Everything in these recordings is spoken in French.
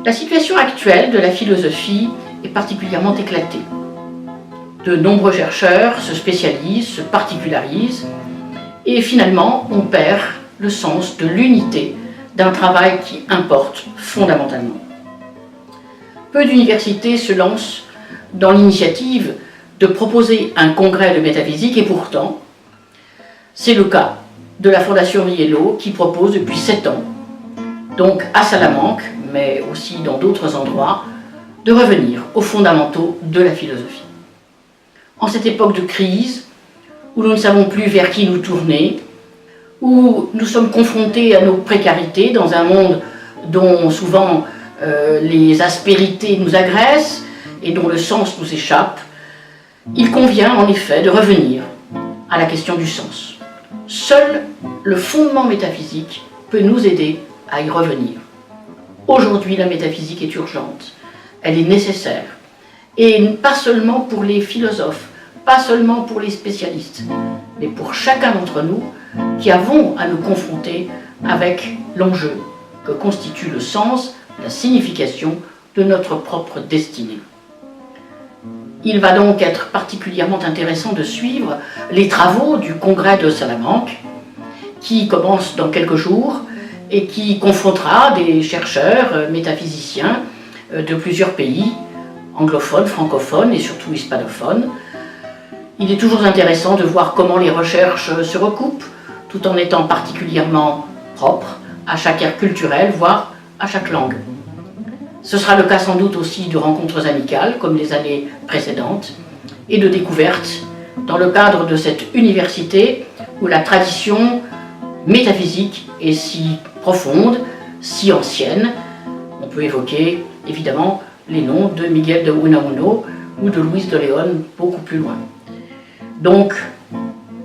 La situation actuelle de la philosophie est particulièrement éclatée. De nombreux chercheurs se spécialisent, se particularisent, et finalement on perd le sens de l'unité d'un travail qui importe fondamentalement. Peu d'universités se lancent dans l'initiative de proposer un congrès de métaphysique, et pourtant, c'est le cas de la Fondation Riello qui propose depuis 7 ans, donc à Salamanque, mais aussi dans d'autres endroits, de revenir aux fondamentaux de la philosophie. En cette époque de crise, où nous ne savons plus vers qui nous tourner, où nous sommes confrontés à nos précarités dans un monde dont souvent les aspérités nous agressent et dont le sens nous échappe, il convient en effet de revenir à la question du sens. Seul le fondement métaphysique peut nous aider à y revenir. Aujourd'hui, la métaphysique est urgente, elle est nécessaire, et pas seulement pour les philosophes, pas seulement pour les spécialistes, mais pour chacun d'entre nous qui avons à nous confronter avec l'enjeu que constitue le sens, la signification de notre propre destinée. Il va donc être particulièrement intéressant de suivre les travaux du Congrès de Salamanque, qui commence dans quelques jours et qui confrontera des chercheurs métaphysiciens de plusieurs pays, anglophones, francophones et surtout hispanophones. Il est toujours intéressant de voir comment les recherches se recoupent, tout en étant particulièrement propres à chaque ère culturelle, voire à chaque langue. Ce sera le cas sans doute aussi de rencontres amicales, comme les années précédentes, et de découvertes dans le cadre de cette université où la tradition métaphysique est si profonde, si ancienne. On peut évoquer évidemment les noms de Miguel de Unamuno ou de Luis de León beaucoup plus loin. Donc,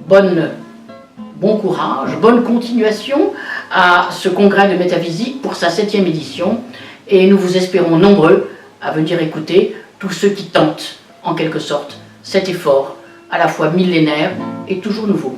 bon courage, bonne continuation à ce congrès de métaphysique pour sa 7e édition, et nous vous espérons nombreux à venir écouter tous ceux qui tentent, en quelque sorte, cet effort à la fois millénaire et toujours nouveau.